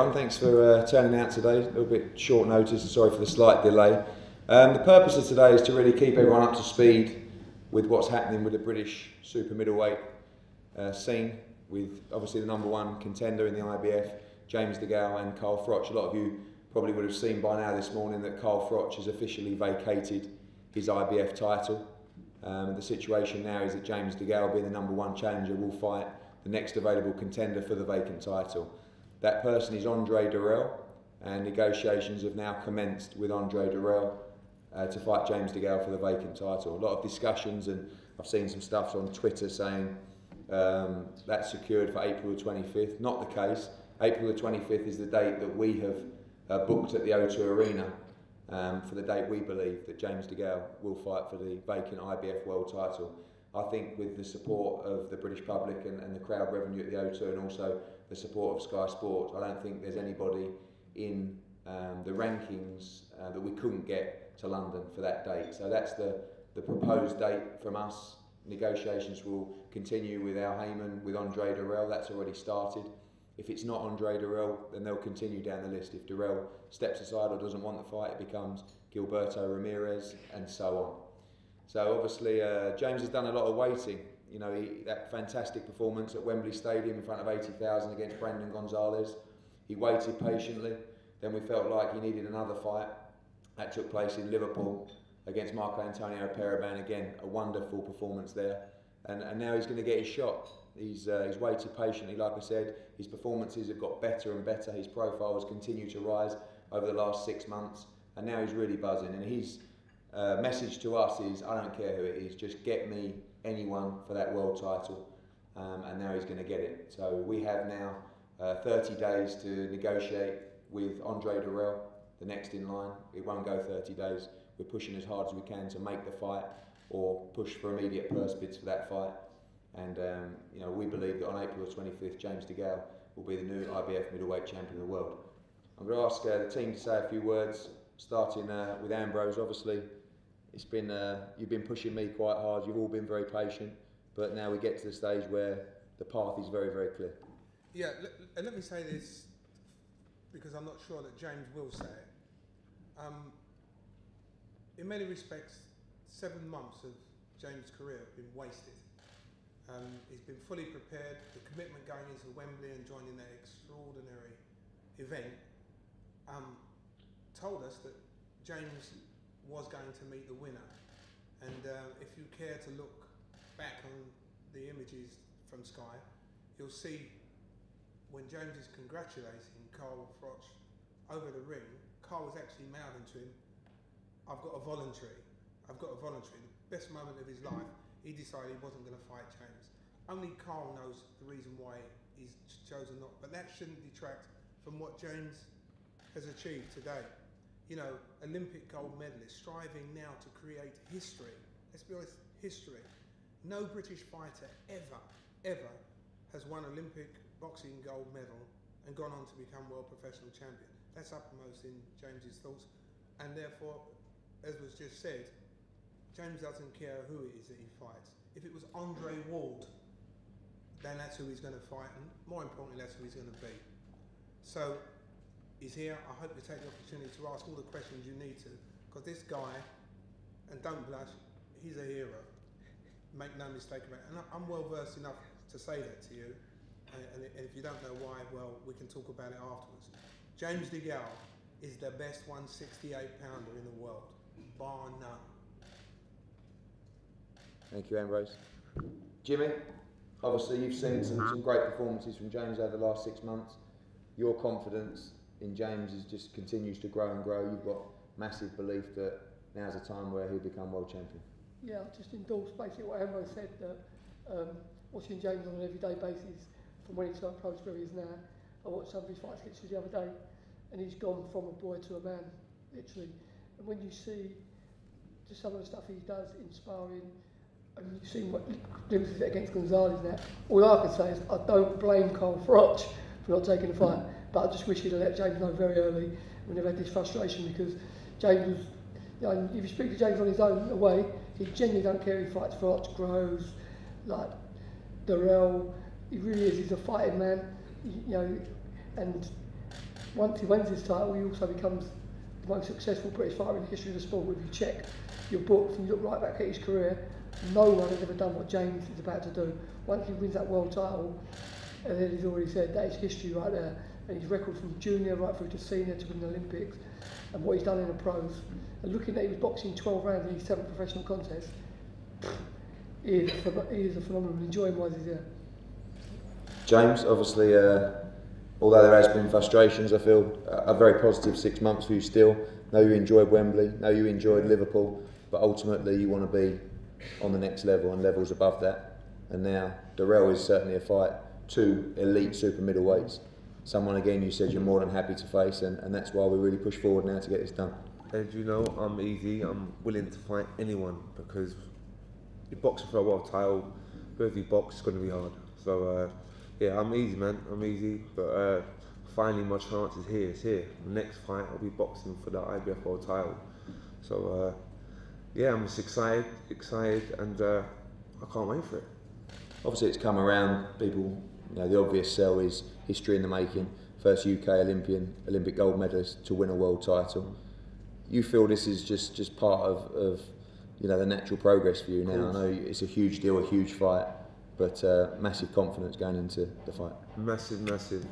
everyone, thanks for turning out today. A little bit short notice, and sorry for the slight delay. The purpose of today is to really keep everyone up to speed with what's happening with the British super middleweight scene, with obviously the #1 contender in the IBF, James DeGale and Carl Froch. A lot of you probably would have seen by now this morning that Carl Froch has officially vacated his IBF title. The situation now is that James DeGale, being the #1 challenger, will fight the next available contender for the vacant title. That person is Dirrell, and negotiations have now commenced with Dirrell to fight James DeGale for the vacant title. A lot of discussions, and I've seen some stuff on Twitter saying that's secured for April the 25th. Not the case. April the 25th is the date that we have booked at the O2 Arena for the date we believe that James DeGale will fight for the vacant IBF world title. I think with the support of the British public and the crowd revenue at the O2, and also the support of Sky Sports, I don't think there's anybody in the rankings that we couldn't get to London for that date. So that's the proposed date from us. Negotiations will continue with Al Heyman, with Dirrell. That's already started. If it's not Dirrell, then they'll continue down the list. If Dirrell steps aside or doesn't want the fight, it becomes Gilberto Ramirez, and so on. So obviously James has done a lot of waiting. You know, that fantastic performance at Wembley Stadium in front of 80,000 against Brandon Gonzalez. He waited patiently. Then we felt like he needed another fight. That took place in Liverpool against Marco Antonio Paraban. Again, a wonderful performance there. And now he's going to get his shot. He's waited patiently. Like I said, his performances have got better and better. His profile has continued to rise over the last 6 months. And now he's really buzzing. And his message to us is, I don't care who it is, just get me anyone for that world title. And now he's going to get it. So we have now 30 days to negotiate with Dirrell, the next in line. It won't go 30 days. We're pushing as hard as we can to make the fight or push for immediate purse bids for that fight. And you know, we believe that on April the 25th, James DeGale will be the new IBF middleweight champion of the world. I'm going to ask the team to say a few words, starting with Ambrose. Obviously, it's been you've been pushing me quite hard. You've all been very patient, but now we get to the stage where the path is very, very clear. Yeah, let me say this, because I'm not sure that James will say it. In many respects, 7 months of James' career have been wasted. He's been fully prepared. The commitment going into Wembley and joining that extraordinary event told us that James was going to meet the winner. And if you care to look back on the images from Sky, you'll see when James is congratulating Carl Froch over the ring, Carl was actually mouthing to him, I've got a voluntary. The best moment of his life, he decided he wasn't going to fight James. Only Carl knows the reason why he's chosen not, but that shouldn't detract from what James has achieved today. You know, Olympic gold medalist, striving now to create history. Let's be honest, history. No British fighter ever has won Olympic boxing gold medal and gone on to become world professional champion. That's uppermost in James's thoughts, and therefore, as was just said, James doesn't care who it is that he fights. If it was Andre Ward, then that's who he's going to fight, and more importantly, that's who he's going to beat. So, he's here. I hope you take the opportunity to ask all the questions you need to, because this guy, and don't blush, he's a hero. Make no mistake about it. And I'm well versed enough to say that to you. And if you don't know why, well, we can talk about it afterwards. James DeGale is the best 168-pounder in the world, bar none. Thank you, Ambrose. Jimmy, obviously you've seen some great performances from James over the last 6 months. Your confidence in James just continues to grow and grow. You've got massive belief that now's a time where he'll become world champion. Yeah, I just endorse basically what Ambrose said, that watching James on an everyday basis from when he started pro to where he is now. I watched some of his fights against you the other day, and he's gone from a boy to a man, literally. And when you see just some of the stuff he does in sparring, and you've seen what glimpses against Gonzalez now, all I can say is I don't blame Carl Froch for not taking the fight, but I just wish he'd have let James know very early when they've had this frustration, because James was, you know, if you speak to James on his own away, he genuinely don't care if he fights Froch, Groves, like Dirrell. He really is. He's a fighting man, you know, and once he wins his title, he also becomes the most successful British fighter in the history of the sport. If you check your books and you look right back at his career, no one has ever done what James is about to do. Once he wins that world title, and then he's already said that is history right there. And his record from junior right through to senior to win the Olympics, and what he's done in the pros, and looking at he was boxing 12 rounds in his 7th professional contest, he is a phenomenal. Enjoy him while he's there. James, obviously, although there has been frustrations, I feel a very positive 6 months for you still. Know you enjoyed Wembley, know you enjoyed Liverpool, but ultimately you want to be on the next level and levels above that. And now Dirrell is certainly a fight, 2 elite super middleweights. Someone, again, you said you're more than happy to face, and that's why we really push forward now to get this done. And you know, I'm easy. I'm willing to fight anyone because you're boxing for a world title. Whoever you box is going to be hard. So yeah, I'm easy, man. I'm easy. But finally, my chance is here. It's here. The next fight, I'll be boxing for the IBF world title. So yeah, I'm just excited, and I can't wait for it. Obviously, it's come around. People, you know, the obvious sell is history in the making. First UK Olympic gold medalist to win a world title. You feel this is just part of you know, the natural progress for you now? I know it's a huge deal, a huge fight, but massive confidence going into the fight. Massive.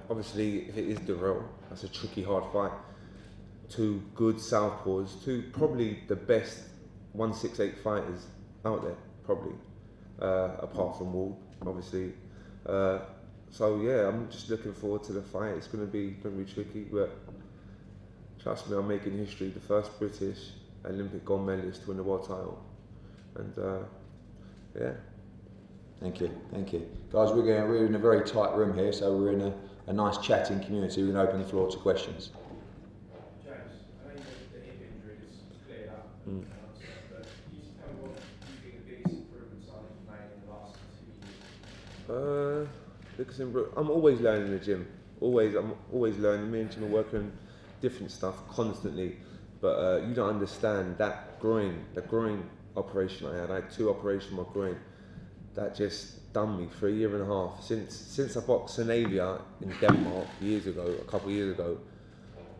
Obviously, if it is Dirrell, that's a tricky, hard fight. 2 good southpaws, 2 probably the best 168 fighters out there, probably, apart from Wall, obviously. So yeah, I'm just looking forward to the fight. It's going to be tricky, but trust me, I'm making history. The first British Olympic gold medalist to win the world title, and yeah. Thank you. Guys, we're in a very tight room here, so we're in a nice chatting community. We're going to open the floor to questions. James, I know you mentioned the hip injury is cleared up, but can you tell me what you think the biggest improvements are that you've made in the last 2 years? I'm always learning in the gym. I'm always learning. Me and Jim are working on different stuff constantly, but you don't understand that the groin operation I had 2 operations on my groin. That just done me for 1.5 years. Since I boxed Sanavia in Denmark a couple of years ago,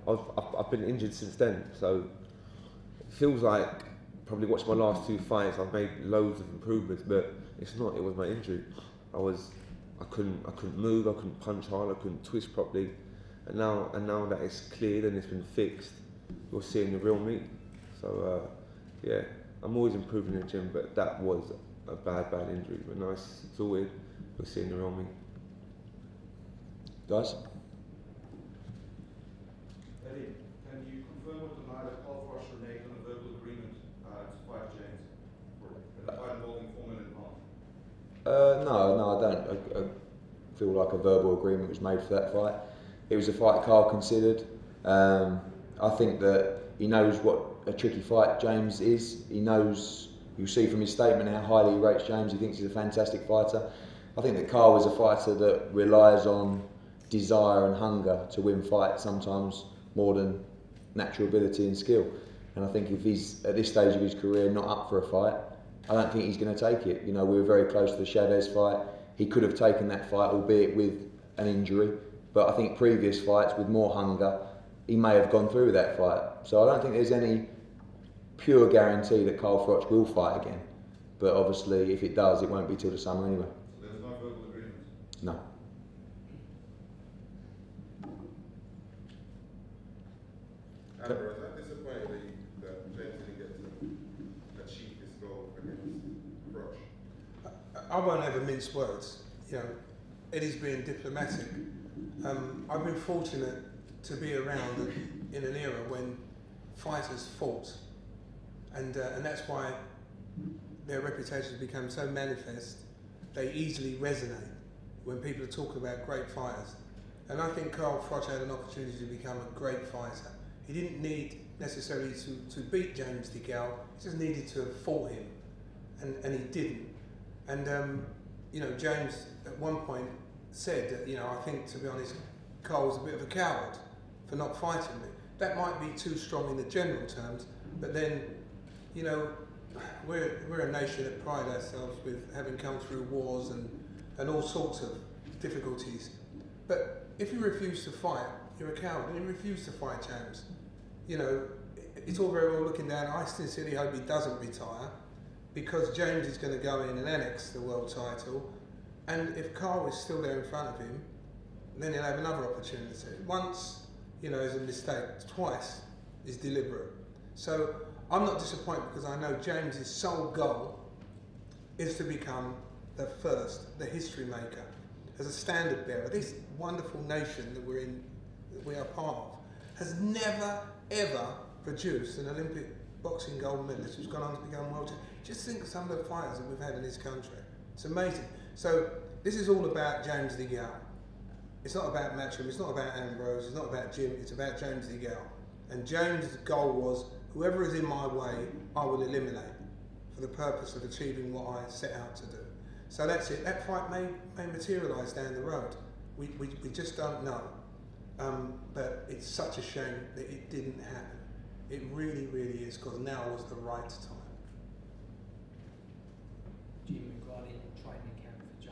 I've been injured since then. So it feels like, probably watched my last 2 fights, I've made loads of improvements, but it's not. It was my injury. I couldn't move. I couldn't punch hard. I couldn't twist properly. And now that it's cleared and it's been fixed, you're seeing the real me. So yeah, I'm always improving in the gym, but that was a bad injury. But now it's sorted. We're seeing the real me. Guys? Eddie, can you confirm or deny that FROCH made on a verbal agreement to fight James? And the fight involving 4 million pounds? No, I don't. I feel like a verbal agreement was made for that fight. It was a fight Carl considered. I think that he knows what a tricky fight James is. He knows, you'll see from his statement how highly he rates James. He thinks he's a fantastic fighter. I think that Carl is a fighter that relies on desire and hunger to win fights, sometimes more than natural ability and skill. And I think if he's at this stage of his career not up for a fight, I don't think he's going to take it. You know, we were very close to the Chavez fight. He could have taken that fight, albeit with an injury. But I think previous fights with more hunger, he may have gone through with that fight. So I don't think there's any pure guarantee that Carl Froch will fight again. But obviously, if it does, it won't be till the summer anyway. So there's no verbal agreement? No. Amber, is that disappointing that James didn't get to achieve this goal against Froch? I won't ever mince words. You know, Eddie's being diplomatic. I've been fortunate to be around in an era when fighters fought, and that's why their reputations become so manifest. They easily resonate when people are talking about great fighters. And I think Carl Froch had an opportunity to become a great fighter. He didn't need necessarily to beat James DeGale, he just needed to have fought him, and he didn't. And you know, James at one point said that, you know, I think, to be honest, Carl was a bit of a coward for not fighting me. That might be too strong in the general terms, but then, you know, we're a nation that pride ourselves with having come through wars and all sorts of difficulties. But if you refuse to fight, you're a coward, and he refused to fight James. You know, it's all very well looking down. I sincerely hope he doesn't retire, because James is going to go in and annex the world title, and if Carl is still there in front of him, then he'll have another opportunity. Once, you know, is a mistake. Twice is deliberate. So I'm not disappointed, because I know James's sole goal is to become the first, the history maker, as a standard bearer. This wonderful nation that we are part of, has never ever produced an Olympic boxing gold medalist who's gone on to become world champion. Just think of some of the fighters that we've had in this country. It's amazing. So this is all about James DeGale. It's not about Matchroom, it's not about Ambrose, it's not about Jim, it's about James DeGale. And James' goal was, whoever is in my way, I will eliminate, for the purpose of achieving what I set out to do. So that's it. That fight may materialise down the road. We just don't know. But it's such a shame that it didn't happen. It really, really is, because now was the right time.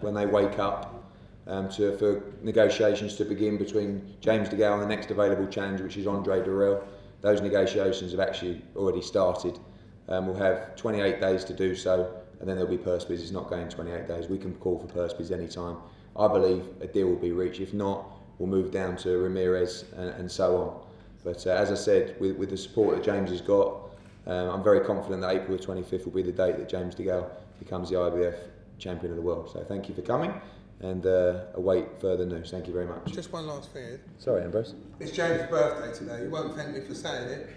When they wake up for negotiations to begin between James DeGale and the next available challenger, which is Andre Dirrell. Those negotiations have actually already started. We'll have 28 days to do so, and then there'll be purse bids. It's not going 28 days. We can call for purse bids any time. I believe a deal will be reached. If not, we'll move down to Ramirez and so on. But as I said, with the support that James has got, I'm very confident that April the 25th will be the date that James DeGale becomes the IBF champion of the world. So thank you for coming, and await further news. Thank you very much. Just one last thing, Ed. Sorry, Ambrose. It's James' birthday today. You won't thank me for saying it,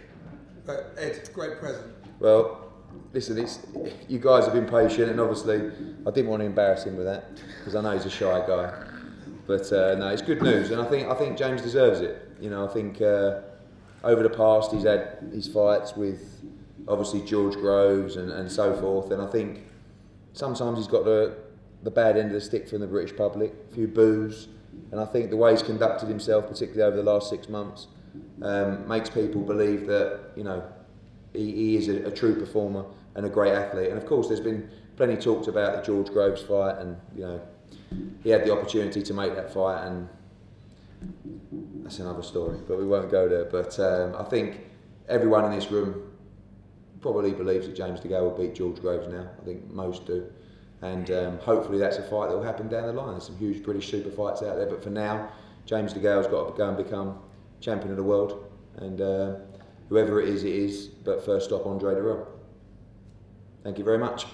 but Ed, great present. Well, listen, you guys have been patient, and obviously I didn't want to embarrass him with that, because I know he's a shy guy. But no, it's good news, and I think James deserves it. You know, I think over the past he's had his fights with obviously George Groves and so forth, and I think sometimes he's got the bad end of the stick from the British public, a few boos, and I think the way he's conducted himself, particularly over the last 6 months, makes people believe that, you know, he is a true performer and a great athlete. And of course, there's been plenty talked about the George Groves fight, and you know, he had the opportunity to make that fight, and that's another story, but we won't go there. But I think everyone in this room probably believes that James DeGale will beat George Groves now. I think most do. And hopefully that's a fight that will happen down the line. There's some huge British super fights out there, but for now, James DeGale's got to go and become champion of the world. And whoever it is, but first stop, Andre Dirrell. Thank you very much.